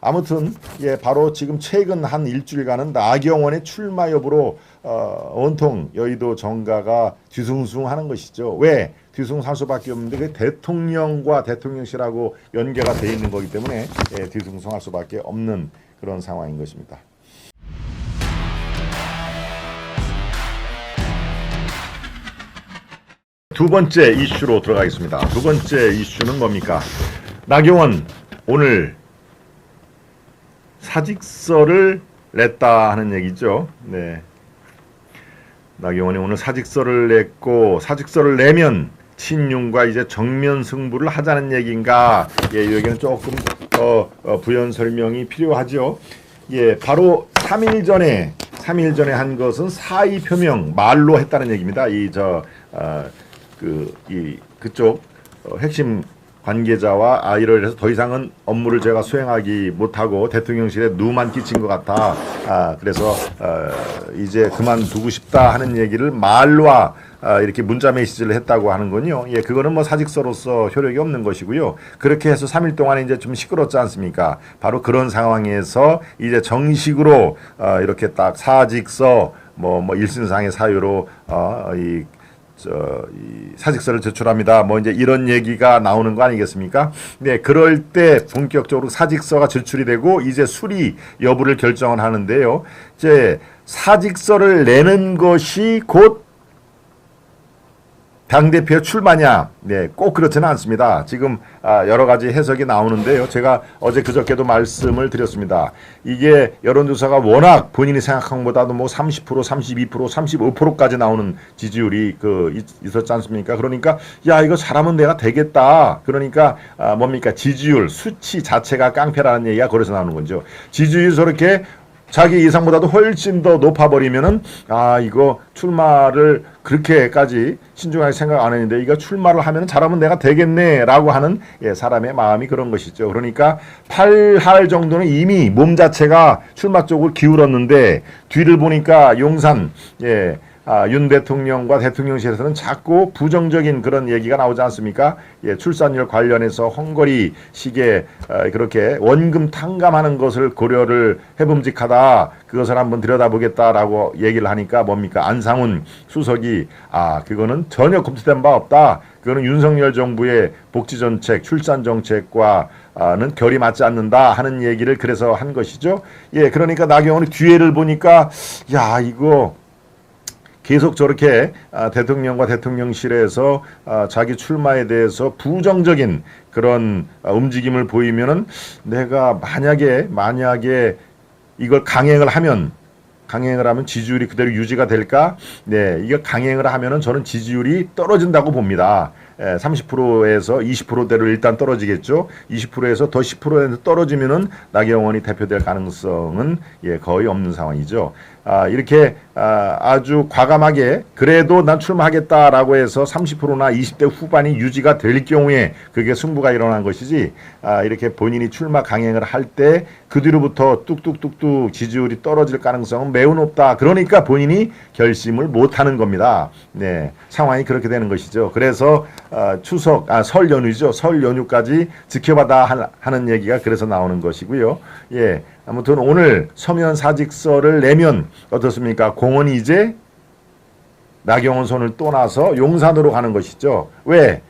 아무튼 예, 바로 지금 최근 한 일주일간은 나경원의 출마 여부로 온통 여의도 정가가 뒤숭숭하는 것이죠. 왜 뒤숭숭할 수밖에 없는데 그 대통령과 대통령실하고 연계가 돼 있는 거기 때문에 예, 뒤숭숭할 수밖에 없는 그런 상황인 것입니다. 두 번째 이슈로 들어가겠습니다. 두 번째 이슈는 뭡니까? 나경원 오늘 사직서를 냈다 하는 얘기죠. 네. 나경원이 오늘 사직서를 냈고 사직서를 내면 친윤과 이제 정면 승부를 하자는 얘기인가? 예, 여기는 조금 더 부연 설명이 필요하죠. 예, 바로 3일 전에 한 것은 사의 표명 말로 했다는 얘기입니다. 그쪽 핵심 관계자와 아이를 해서 더 이상은 업무를 제가 수행하기 못하고 대통령실에 누만 끼친 것 같아. 그래서 이제 그만두고 싶다 하는 얘기를 말로 이렇게 문자 메시지를 했다고 하는군요. 예, 그거는 뭐 사직서로서 효력이 없는 것이고요. 그렇게 해서 3일 동안에 이제 좀 시끄럽지 않습니까? 바로 그런 상황에서 이제 정식으로 이렇게 딱 사직서 뭐 일신상의 사유로 이 사직서를 제출합니다. 뭐 이제 이런 얘기가 나오는 거 아니겠습니까? 네, 그럴 때 본격적으로 사직서가 제출이 되고 이제 수리 여부를 결정을 하는데요. 이제 사직서를 내는 것이 곧 당대표 출마냐? 네, 꼭 그렇지는 않습니다. 지금 여러 가지 해석이 나오는데요. 제가 어제 그저께도 말씀을 드렸습니다. 이게 여론조사가 워낙 본인이 생각한 것보다도 뭐 30%, 32%, 35%까지 나오는 지지율이 있었지 않습니까? 그러니까 야, 이거 잘하면 내가 되겠다. 그러니까 뭡니까? 지지율, 수치 자체가 깡패라는 얘기가 거기서 나오는 거죠. 지지율이 저렇게 자기 예상보다도 훨씬 더 높아버리면은 이거 출마를 그렇게까지 신중하게 생각 안 했는데 이거 출마를 하면 잘하면 내가 되겠네라고 하는 사람의 마음이 그런 것이죠. 그러니까 8할 정도는 이미 몸 자체가 출마 쪽을 기울었는데 뒤를 보니까 용산 윤 대통령과 대통령실에서는 자꾸 부정적인 그런 얘기가 나오지 않습니까? 예, 출산율 관련해서 헝거리 식의 그렇게 원금 탕감하는 것을 고려를 해봄직하다. 그것을 한번 들여다보겠다라고 얘기를 하니까 뭡니까? 안상훈 수석이 그거는 전혀 검토된 바 없다. 그거는 윤석열 정부의 복지정책, 출산정책과는 결이 맞지 않는다 하는 얘기를 그래서 한 것이죠. 예, 그러니까 나경원이 뒤에를 보니까 이거 계속 저렇게 대통령과 대통령실에서 자기 출마에 대해서 부정적인 그런 움직임을 보이면은 내가 만약에 이걸 강행을 하면 지지율이 그대로 유지가 될까? 네, 이거 강행을 하면은 저는 지지율이 떨어진다고 봅니다. 30%에서 20%대로 일단 떨어지겠죠. 20%에서 더 10%에서 떨어지면은 나경원이 대표될 가능성은 거의 없는 상황이죠. 이렇게 아주 과감하게 그래도 난 출마하겠다라고 해서 30%나 20대 후반이 유지가 될 경우에 그게 승부가 일어난 것이지 이렇게 본인이 출마 강행을 할 때 그 뒤로부터 뚝뚝뚝뚝 지지율이 떨어질 가능성은 매우 높다. 그러니까 본인이 결심을 못하는 겁니다. 네, 상황이 그렇게 되는 것이죠. 그래서 설 연휴죠. 설 연휴까지 지켜봐다 하는 얘기가 그래서 나오는 것이고요. 예, 아무튼 오늘 서면 사직서를 내면 어떻습니까? 공원이 이제 나경원 손을 떠나서 용산으로 가는 것이죠. 왜?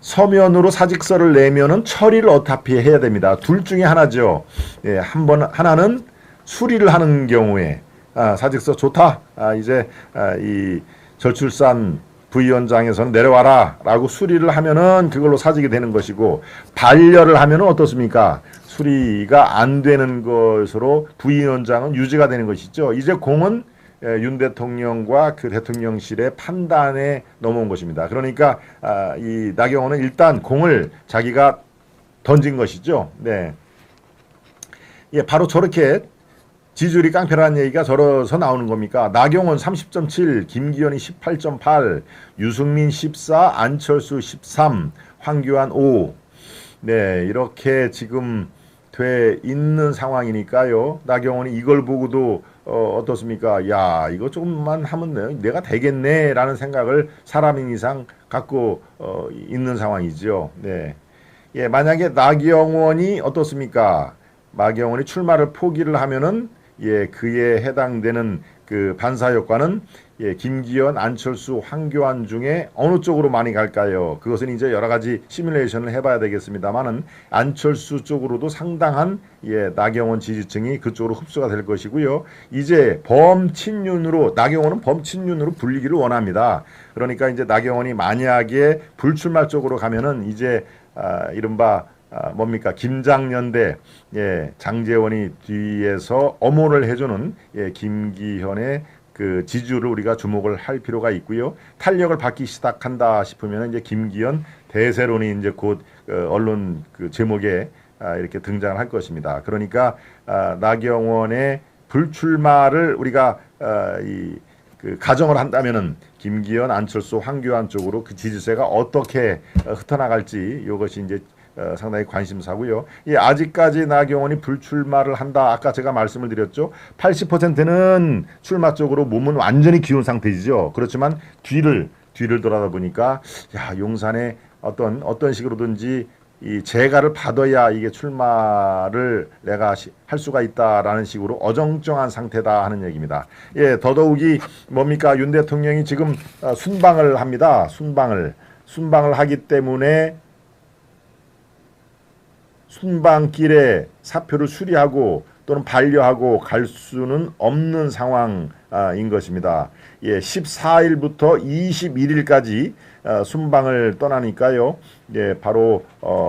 서면으로 사직서를 내면은 처리를 어차피 해야 됩니다. 둘 중에 하나죠. 예, 하나는 수리를 하는 경우에 사직서 좋다. 이제 이 저출산 부위원장에서는 내려와라 라고 수리를 하면은 그걸로 사직이 되는 것이고 반려를 하면은 어떻습니까? 수리가 안 되는 것으로 부위원장은 유지가 되는 것이죠. 이제 공은 윤 대통령과 그 대통령실의 판단에 넘어온 것입니다. 그러니까 이 나경원은 일단 공을 자기가 던진 것이죠. 네, 예, 바로 저렇게 지지율이 깡패라는 얘기가 저러서 나오는 겁니까? 나경원 30.7, 김기현이 18.8, 유승민 14, 안철수 13, 황교안 5. 네, 이렇게 지금 돼 있는 상황이니까요. 나경원이 이걸 보고도 어떻습니까? 야, 이거 조금만 하면 내가 되겠네라는 생각을 사람인 이상 갖고 있는 상황이죠. 네, 예, 만약에 나경원이 어떻습니까? 나경원이 출마를 포기를 하면은 예, 그에 해당되는 그 반사 효과는 예, 김기현, 안철수, 황교안 중에 어느 쪽으로 많이 갈까요? 그것은 이제 여러 가지 시뮬레이션을 해봐야 되겠습니다만은 안철수 쪽으로도 상당한 예, 나경원 지지층이 그쪽으로 흡수가 될 것이고요. 이제 범친윤으로 나경원은 범친윤으로 불리기를 원합니다. 그러니까 이제 나경원이 만약에 불출마 쪽으로 가면은 이제 이른바 뭡니까 김장연대 예, 장제원이 뒤에서 엄호를 해주는 예, 김기현의 그 지지율을 우리가 주목을 할 필요가 있고요. 탄력을 받기 시작한다 싶으면 이제 김기현 대세론이 이제 곧 언론 그 제목에 이렇게 등장을 할 것입니다. 그러니까 나경원의 불출마를 우리가 그 가정을 한다면은 김기현, 안철수, 황교안 쪽으로 그 지지세가 어떻게 흩어나갈지 이것이 이제 상당히 관심사고요. 예, 아직까지 나경원이 불출마를 한다. 아까 제가 말씀을 드렸죠. 80%는 출마 쪽으로 몸은 완전히 기운 상태이죠. 그렇지만 뒤를 돌아다 보니까 야, 용산에 어떤 식으로든지 이 재가를 받아야 이게 출마를 내가 할 수가 있다라는 식으로 어정쩡한 상태다 하는 얘기입니다. 예, 더더욱이 뭡니까 윤 대통령이 지금 순방을 합니다. 순방을 하기 때문에 순방길에 사표를 수리하고 또는 반려하고 갈 수는 없는 상황인 것입니다. 예, 14일부터 21일까지 순방을 떠나니까요. 예, 바로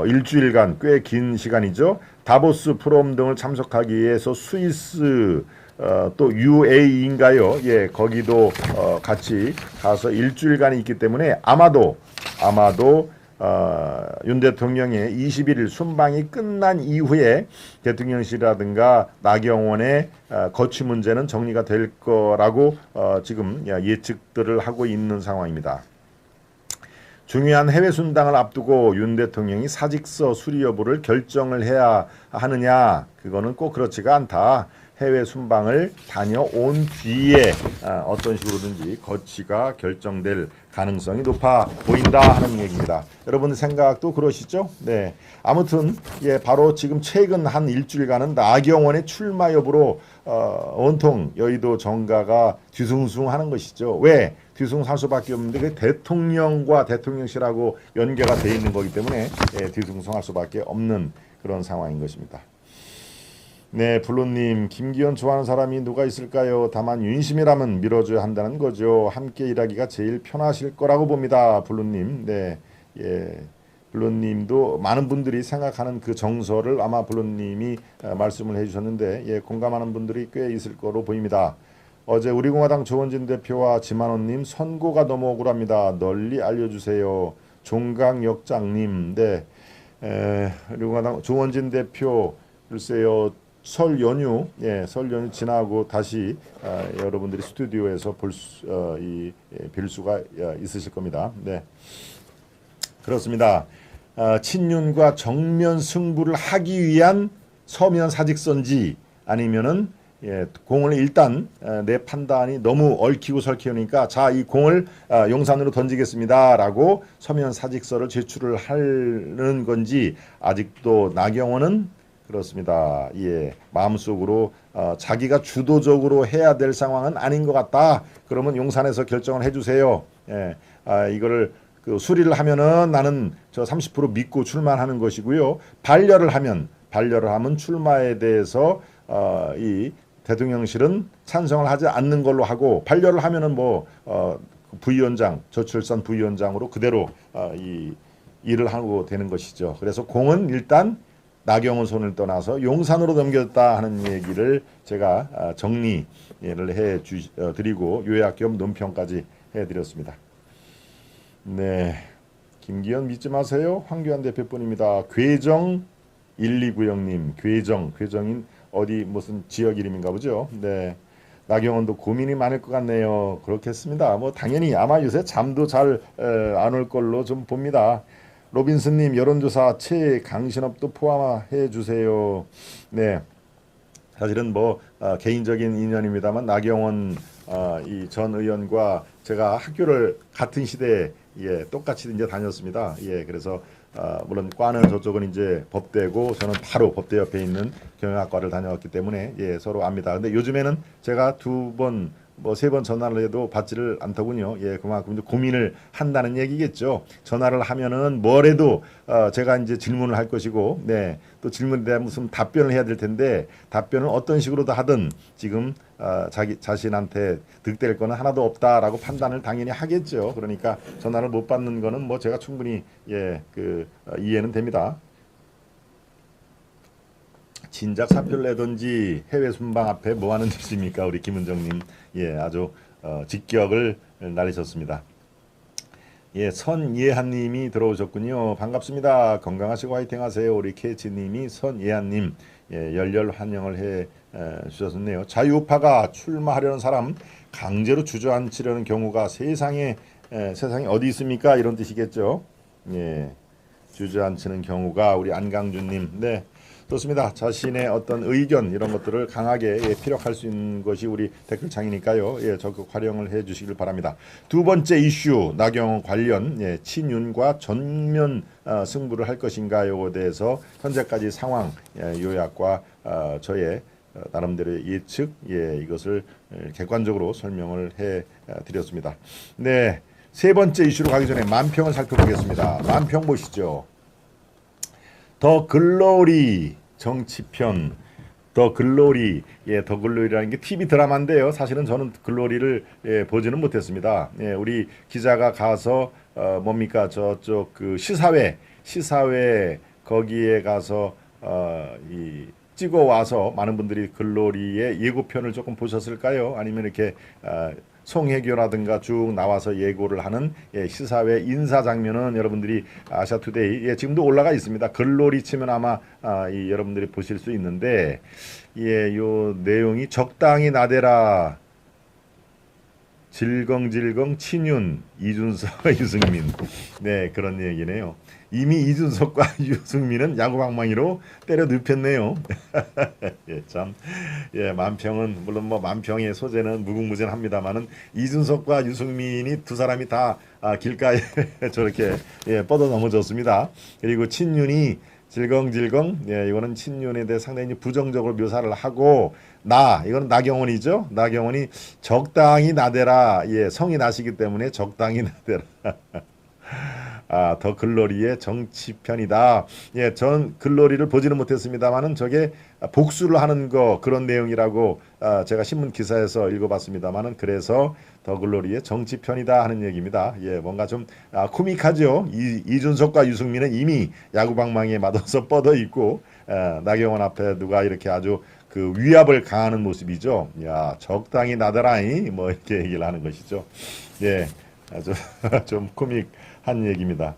일주일간 꽤 긴 시간이죠. 다보스 프롬 등을 참석하기 위해서 스위스 또 UAE인가요? 예, 거기도 같이 가서 일주일간이 있기 때문에 아마도 윤 대통령의 21일 순방이 끝난 이후에 대통령실이라든가 나경원의 거취 문제는 정리가 될 거라고 지금 예측들을 하고 있는 상황입니다. 중요한 해외 순방을 앞두고 윤 대통령이 사직서 수리 여부를 결정을 해야 하느냐? 그거는 꼭 그렇지가 않다. 해외 순방을 다녀온 뒤에 어떤 식으로든지 거취가 결정될 가능성이 높아 보인다 하는 얘기입니다. 여러분 생각도 그러시죠? 네. 아무튼 예, 바로 지금 최근 한 일주일간은 나경원의 출마 여부로 온통 여의도 정가가 뒤숭숭하는 것이죠. 왜? 뒤숭할 수밖에 없는데 그 대통령과 대통령실하고 연계가 돼 있는 거기 때문에 예, 뒤숭숭할 수밖에 없는 그런 상황인 것입니다. 네, 블루님, 김기현 좋아하는 사람이 누가 있을까요? 다만 윤심이라면 밀어줘야 한다는 거죠. 함께 일하기가 제일 편하실 거라고 봅니다. 블루님. 네, 예, 블루님도 많은 분들이 생각하는 그 정서를 아마 블루님이 말씀을 해주셨는데 예, 공감하는 분들이 꽤 있을 거로 보입니다. 어제 우리공화당 조원진 대표와 지만원님 선고가 너무 억울합니다. 널리 알려주세요. 종강역장님, 네, 우리공화당 조원진 대표 글쎄요. 설 연휴 지나고 다시 여러분들이 스튜디오에서 뵐 수가 있으실 겁니다. 네, 그렇습니다. 친윤과 정면 승부를 하기 위한 서면 사직서인지 아니면은 공을 일단 내 판단이 너무 얽히고 설키우니까 자, 이 공을 용산으로 던지겠습니다라고 서면 사직서를 제출을 하는 건지 아직도 나경원은 그렇습니다. 예, 마음속으로 자기가 주도적으로 해야 될 상황은 아닌 것 같다. 그러면 용산에서 결정을 해주세요. 예, 이거를 그 수리를 하면은 나는 저 30% 믿고 출마하는 것이고요. 반려를 하면 출마에 대해서 이 대통령실은 찬성을 하지 않는 걸로 하고 반려를 하면은 뭐 부위원장 저출산 부위원장으로 그대로 이 일을 하고 되는 것이죠. 그래서 공은 일단 나경원 손을 떠나서 용산으로 넘겼다 하는 얘기를 제가 정리를 해드리고 요약 겸 논평까지 해드렸습니다. 네, 김기현 믿지 마세요. 황교안 대표뿐입니다. 괴정 1290님, 괴정인 어디 무슨 지역 이름인가 보죠. 네, 나경원도 고민이 많을 것 같네요. 그렇겠습니다. 뭐 당연히 아마 요새 잠도 잘 안 올 걸로 좀 봅니다. 로빈슨님 여론조사 최강신업도 포함해 주세요. 네, 사실은 뭐 개인적인 인연입니다만 나경원 이 전 의원과 제가 학교를 같은 시대에 똑같이 이제 다녔습니다. 예, 그래서 물론 과는 저쪽은 이제 법대고 저는 바로 법대 옆에 있는 경영학과를 다녀왔기 때문에 예, 서로 압니다. 근데 요즘에는 제가 2번 뭐 3번 전화를 해도 받지를 않더군요. 예, 그만큼 이제 고민을 한다는 얘기겠죠. 전화를 하면은 뭐래도 제가 이제 질문을 할 것이고, 네, 또 질문에 대한 무슨 답변을 해야 될 텐데 답변은 어떤 식으로도 하든 지금 자기 자신한테 득될 거는 하나도 없다라고 판단을 당연히 하겠죠. 그러니까 전화를 못 받는 거는 뭐 제가 충분히 예, 이해는 됩니다. 진작 사표를 내던지 해외 순방 앞에 뭐 하는 짓입니까? 우리 김은정님. 예, 아주 직격을 날리셨습니다. 예, 선예한님이 들어오셨군요. 반갑습니다. 건강하시고 화이팅하세요. 우리 케이치님이 선예한님 열렬 환영을 해 주셨네요. 자유파가 출마하려는 사람 강제로 주저앉히려는 경우가 세상에 어디 있습니까? 이런 뜻이겠죠. 예, 주저앉히는 경우가 우리 안강준님. 네. 좋습니다. 자신의 어떤 의견 이런 것들을 강하게 피력할 수 있는 것이 우리 댓글창이니까요. 예, 적극 활용을 해주시길 바랍니다. 두 번째 이슈 나경원 관련 친윤과 전면 승부를 할 것인가요에 대해서 현재까지 상황 요약과 저의 나름대로의 예측 이것을 객관적으로 설명을 해드렸습니다. 네, 세 번째 이슈로 가기 전에 만평을 살펴보겠습니다. 만평 보시죠. 더 글로리 정치편 더 글로리 더 글로리라는 게 TV 드라마인데요. 사실은 저는 글로리를 보지는 못했습니다. 우리 기자가 가서 뭡니까 저쪽 그 시사회 거기에 가서 찍어 와서 많은 분들이 글로리의 예고편을 조금 보셨을까요? 아니면 이렇게 송혜교라든가 쭉 나와서 예고를 하는 시사회 인사 장면은 여러분들이 아시아투데이 지금도 올라가 있습니다. 글로리 치면 아마 여러분들이 보실 수 있는데 요 내용이 적당히 나대라 질겅질겅 친윤 이준석 유승민 네 그런 얘기네요. 이미 이준석과 유승민은 야구방망이로 때려 눕혔네요. 예, 참, 만평은 물론 뭐 만평의 소재는 무궁무진합니다만은 이준석과 유승민이 두 사람이 다 길가에 저렇게 뻗어 넘어졌습니다. 그리고 친윤이 질겅질겅 이거는 친윤에 대해 상당히 부정적으로 묘사를 하고 이거는 나경원이죠. 나경원이 적당히 나대라 성이 나시기 때문에 적당히 나대라. 더 글로리의 정치편이다. 전 글로리를 보지는 못했습니다만은 저게 복수를 하는 거 그런 내용이라고 제가 신문 기사에서 읽어봤습니다만은 그래서 더 글로리의 정치편이다 하는 얘기입니다. 뭔가 좀 코믹하죠. 이준석과 유승민은 이미 야구방망이에 맞아서 뻗어 있고 나경원 앞에 누가 이렇게 아주 그 위압을 가하는 모습이죠. 적당히 나더라이 뭐 이렇게 얘기를 하는 것이죠. 아주 좀 코믹한 얘기입니다.